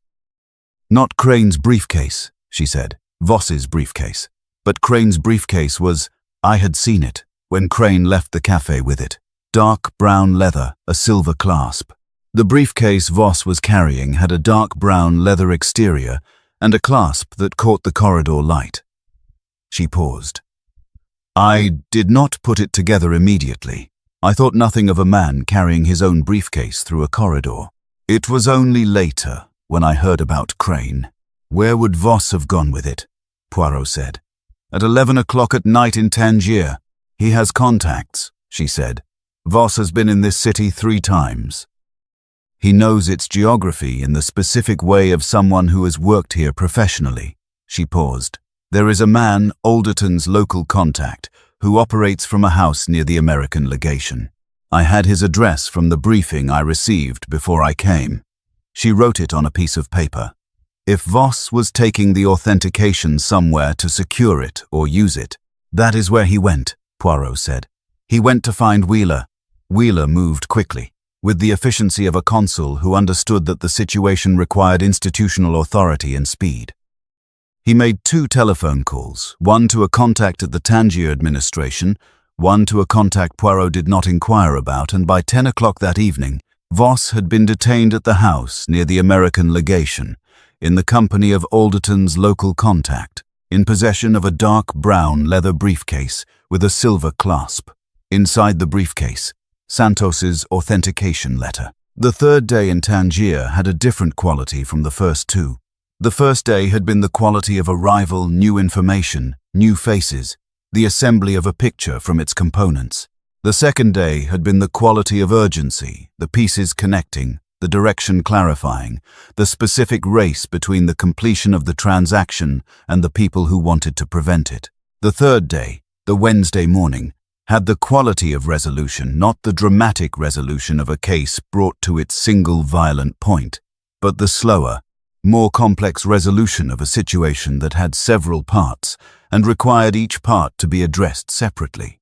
Not Crane's briefcase, she said, Voss's briefcase. But Crane's briefcase was, I had seen it, when Crane left the cafe with it. Dark brown leather, a silver clasp. The briefcase Voss was carrying had a dark brown leather exterior and a clasp that caught the corridor light. She paused. I did not put it together immediately. I thought nothing of a man carrying his own briefcase through a corridor. It was only later, when I heard about Crane. Where would Voss have gone with it? Poirot said. At 11 o'clock at night in Tangier. He has contacts, she said. Voss has been in this city 3 times. He knows its geography in the specific way of someone who has worked here professionally. She paused. There is a man, Alderton's local contact, who operates from a house near the American legation. I had his address from the briefing I received before I came. She wrote it on a piece of paper. If Voss was taking the authentication somewhere to secure it or use it, that is where he went, Poirot said. He went to find Wheeler. Wheeler moved quickly. with the efficiency of a consul who understood that the situation required institutional authority and speed. He made 2 telephone calls, one to a contact at the Tangier administration, one to a contact Poirot did not inquire about, and by 10 o'clock that evening, Voss had been detained at the house near the American legation, in the company of Alderton's local contact, in possession of a dark brown leather briefcase with a silver clasp. Inside the briefcase, Santos's authentication letter. The 3rd day in Tangier had a different quality from the first 2. The first day had been the quality of arrival, new information, new faces, the assembly of a picture from its components. The second day had been the quality of urgency, the pieces connecting, the direction clarifying, the specific race between the completion of the transaction and the people who wanted to prevent it. The third day, the Wednesday morning, had the quality of resolution, not the dramatic resolution of a case brought to its single violent point, but the slower, more complex resolution of a situation that had several parts and required each part to be addressed separately.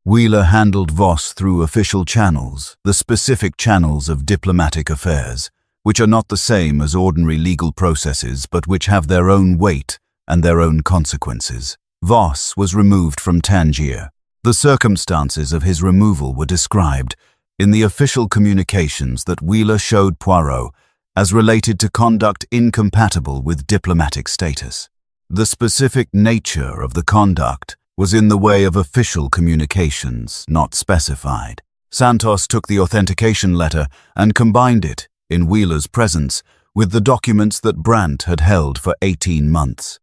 Wheeler handled Voss through official channels, the specific channels of diplomatic affairs, which are not the same as ordinary legal processes but which have their own weight and their own consequences. Voss was removed from Tangier. The circumstances of his removal were described in the official communications that Wheeler showed Poirot as related to conduct incompatible with diplomatic status. The specific nature of the conduct was in the way of official communications, not specified. Santos took the authentication letter and combined it, in Wheeler's presence, with the documents that Brandt had held for 18 months.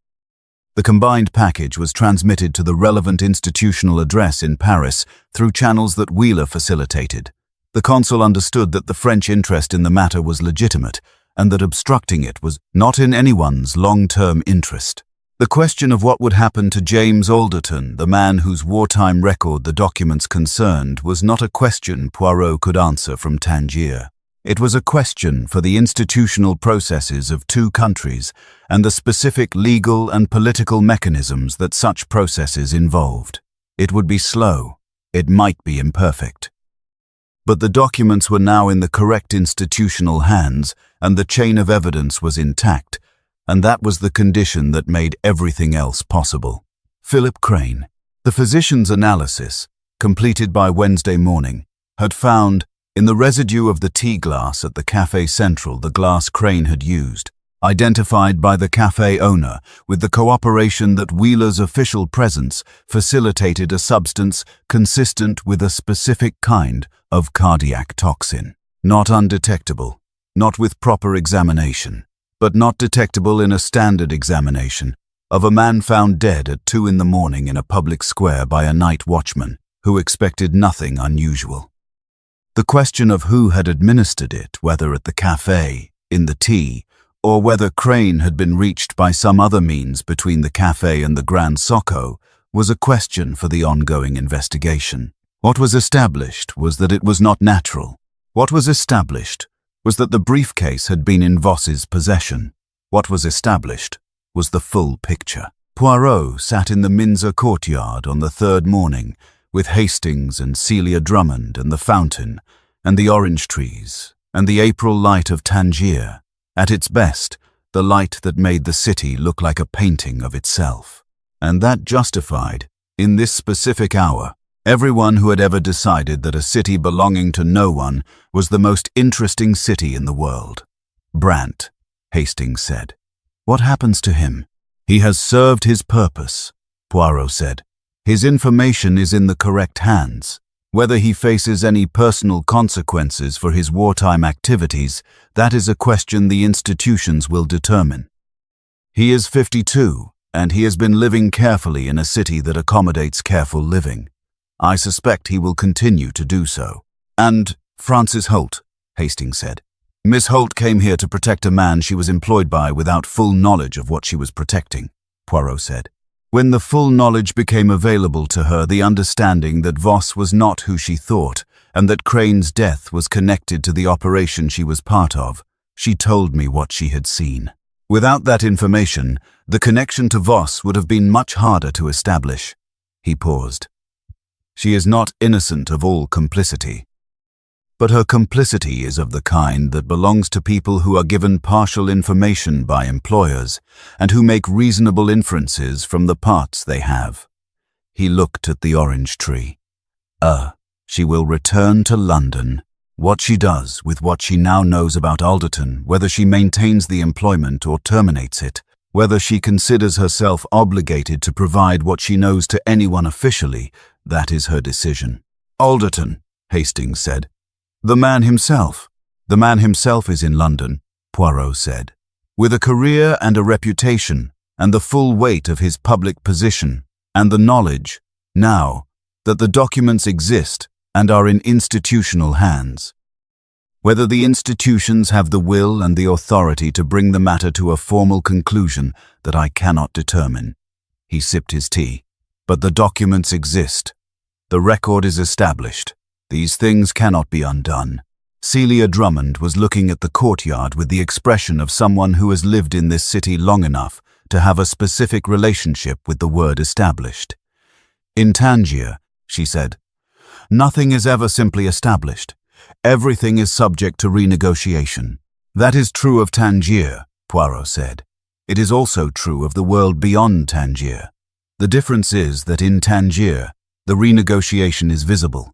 The combined package was transmitted to the relevant institutional address in Paris through channels that Wheeler facilitated. The consul understood that the French interest in the matter was legitimate and that obstructing it was not in anyone's long-term interest. The question of what would happen to James Alderton, the man whose wartime record the documents concerned, was not a question Poirot could answer from Tangier. It was a question for the institutional processes of 2 countries and the specific legal and political mechanisms that such processes involved. It would be slow. It might be imperfect. But the documents were now in the correct institutional hands and the chain of evidence was intact, and that was the condition that made everything else possible. Philip Crane. The physician's analysis, completed by Wednesday morning, had found, in the residue of the tea glass at the Café Central the glass Crane had used, identified by the café owner with the cooperation that Wheeler's official presence facilitated a substance consistent with a specific kind of cardiac toxin. Not undetectable, not with proper examination, but not detectable in a standard examination, of a man found dead at 2 in the morning in a public square by a night watchman who expected nothing unusual. The question of who had administered it, whether at the café, in the tea, or whether Crane had been reached by some other means between the café and the Grand Socco, was a question for the ongoing investigation. What was established was that it was not natural. What was established was that the briefcase had been in Voss's possession. What was established was the full picture. Poirot sat in the Minster courtyard on the 3rd morning, with Hastings and Celia Drummond and the fountain, and the orange trees, and the April light of Tangier, at its best, the light that made the city look like a painting of itself. And that justified, in this specific hour, everyone who had ever decided that a city belonging to no one was the most interesting city in the world. Brandt, Hastings said. What happens to him? He has served his purpose, Poirot said. His information is in the correct hands. Whether he faces any personal consequences for his wartime activities, that is a question the institutions will determine. He is 52, and he has been living carefully in a city that accommodates careful living. I suspect he will continue to do so. And Frances Holt, Hastings said. Miss Holt came here to protect a man she was employed by without full knowledge of what she was protecting, Poirot said. When the full knowledge became available to her, the understanding that Voss was not who she thought, and that Crane's death was connected to the operation she was part of, she told me what she had seen. Without that information, the connection to Voss would have been much harder to establish. He paused. She is not innocent of all complicity. but her complicity is of the kind that belongs to people who are given partial information by employers and who make reasonable inferences from the parts they have. He looked at the orange tree. She will return to London. What she does with what she now knows about Alderton, whether she maintains the employment or terminates it, whether she considers herself obligated to provide what she knows to anyone officially, that is her decision. Alderton, Hastings said. The man himself is in London, Poirot said. With a career and a reputation, and the full weight of his public position, and the knowledge, now, that the documents exist and are in institutional hands. Whether the institutions have the will and the authority to bring the matter to a formal conclusion, that I cannot determine. He sipped his tea. But the documents exist. The record is established. These things cannot be undone. Celia Drummond was looking at the courtyard with the expression of someone who has lived in this city long enough to have a specific relationship with the word established. In Tangier, she said, nothing is ever simply established. Everything is subject to renegotiation. That is true of Tangier, Poirot said. It is also true of the world beyond Tangier. The difference is that in Tangier, the renegotiation is visible.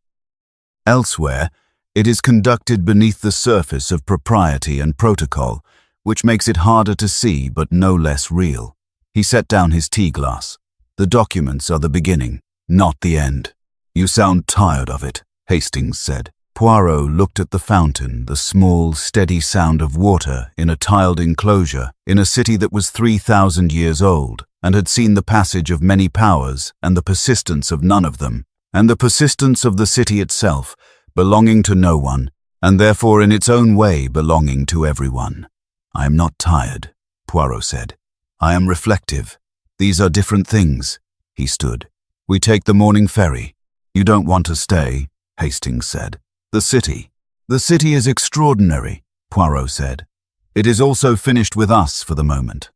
Elsewhere, it is conducted beneath the surface of propriety and protocol, which makes it harder to see but no less real. He set down his tea glass. The documents are the beginning, not the end. You sound tired of it, Hastings said. Poirot looked at the fountain, the small, steady sound of water in a tiled enclosure in a city that was 3,000 years old and had seen the passage of many powers and the persistence of none of them, and the persistence of the city itself, belonging to no one, and therefore in its own way belonging to everyone. I am not tired, Poirot said. I am reflective. These are different things. He stood. We take the morning ferry. You don't want to stay, Hastings said. The city is extraordinary, Poirot said. It is also finished with us for the moment.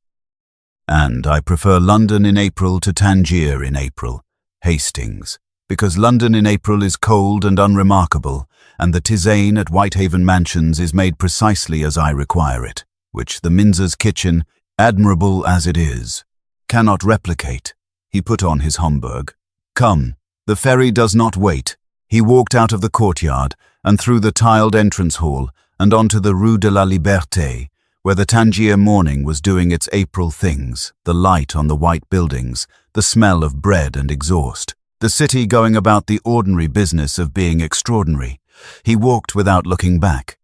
And I prefer London in April to Tangier in April, Hastings, because London in April is cold and unremarkable, and the tisane at Whitehaven Mansions is made precisely as I require it, which the Minzer's kitchen, admirable as it is, cannot replicate. He put on his Homburg. Come, the ferry does not wait. He walked out of the courtyard and through the tiled entrance hall and onto the Rue de la Liberté, where the Tangier morning was doing its April things, the light on the white buildings, the smell of bread and exhaust, the city going about the ordinary business of being extraordinary. He walked without looking back.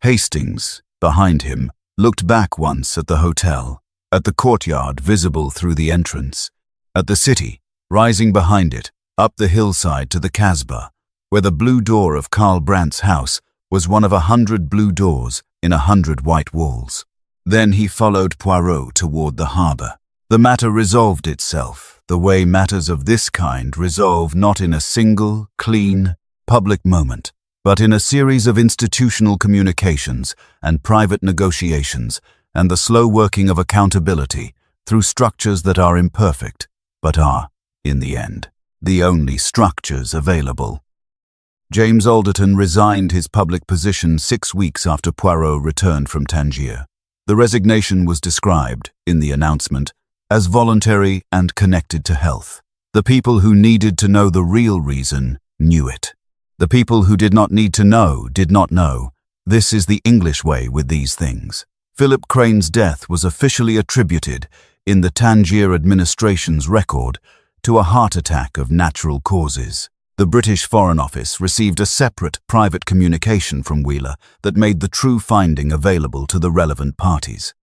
Hastings, behind him, looked back once at the hotel, at the courtyard visible through the entrance, at the city, rising behind it, up the hillside to the Casbah, where the blue door of Karl Brandt's house was one of 100 blue doors in 100 white walls. Then he followed Poirot toward the harbour. The matter resolved itself, the way matters of this kind resolve not in a single, clean, public moment, but in a series of institutional communications and private negotiations and the slow working of accountability through structures that are imperfect, but are, in the end, the only structures available. James Alderton resigned his public position 6 weeks after Poirot returned from Tangier. The resignation was described, in the announcement, as voluntary and connected to health. The people who needed to know the real reason knew it. The people who did not need to know did not know. This is the English way with these things. Philip Crane's death was officially attributed, in the Tangier administration's record, to a heart attack of natural causes. The British Foreign Office received a separate private communication from Wheeler that made the true finding available to the relevant parties.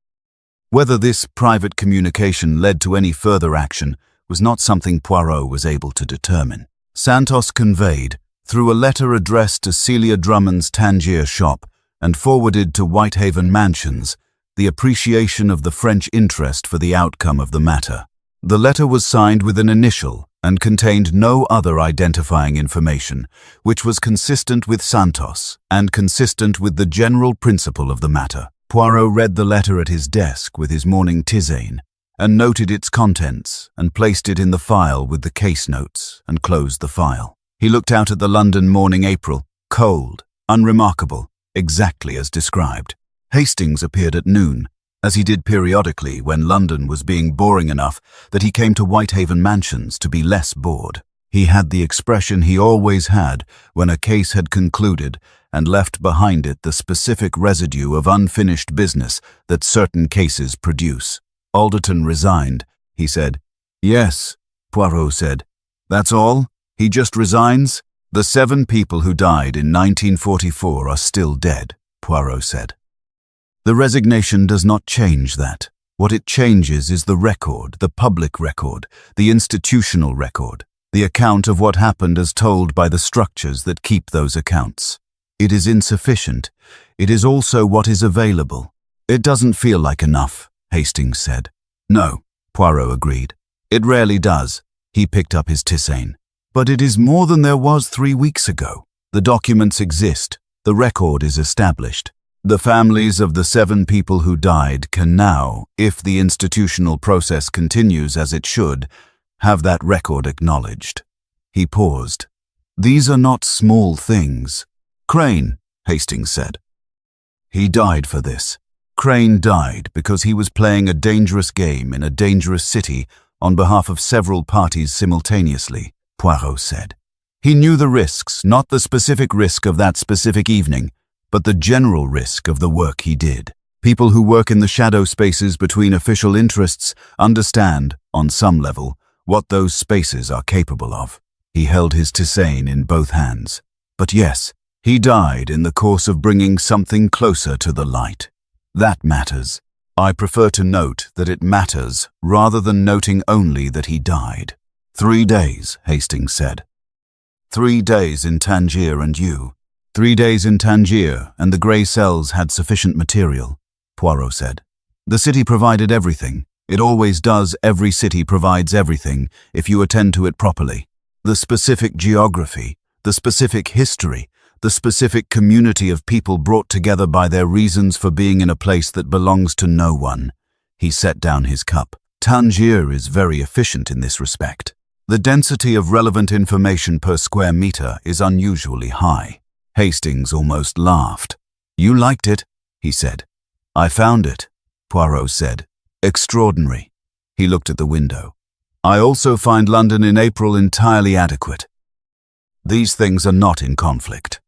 Whether this private communication led to any further action was not something Poirot was able to determine. Santos conveyed, through a letter addressed to Celia Drummond's Tangier shop and forwarded to Whitehaven Mansions, the appreciation of the French interest for the outcome of the matter. The letter was signed with an initial and contained no other identifying information, which was consistent with Santos and consistent with the general principle of the matter. Poirot read the letter at his desk with his morning tisane and noted its contents and placed it in the file with the case notes and closed the file. He looked out at the London morning April, cold, Unremarkable, exactly as described. Hastings appeared at noon, as he did periodically when London was being boring enough that he came to Whitehaven Mansions to be less bored. He had the expression he always had when a case had concluded and left behind it the specific residue of unfinished business that certain cases produce. Alderton resigned, he said. Yes, Poirot said. That's all? He just resigns? The 7 people who died in 1944 are still dead, Poirot said. The resignation does not change that. What it changes is the record, the public record, the institutional record, the account of what happened as told by the structures that keep those accounts. It is insufficient. It is also what is available. It doesn't feel like enough, Hastings said. No, Poirot agreed. It rarely does. He picked up his tisane. But it is more than there was 3 weeks ago. The documents exist. The record is established. The families of the 7 people who died can now, if the institutional process continues as it should, have that record acknowledged. He paused. These are not small things. Crane, Hastings said. He died for this. Crane died because he was playing a dangerous game in a dangerous city on behalf of several parties simultaneously, Poirot said. He knew the risks, not the specific risk of that specific evening, but the general risk of the work he did. People who work in the shadow spaces between official interests understand, on some level, what those spaces are capable of. He held his tisane in both hands. But yes, he died in the course of bringing something closer to the light. That matters. I prefer to note that it matters rather than noting only that he died. 3 days, Hastings said. 3 days in Tangier and you. 3 days in Tangier and the grey cells had sufficient material, Poirot said. The city provided everything. It always does. Every city provides everything if you attend to it properly. The specific geography, the specific history, the specific community of people brought together by their reasons for being in a place that belongs to no one. He set down his cup. Tangier is very efficient in this respect. The density of relevant information per square meter is unusually high. Hastings almost laughed. You liked it, he said. I found it, Poirot said. Extraordinary. He looked at the window. I also find London in April entirely adequate. These things are not in conflict.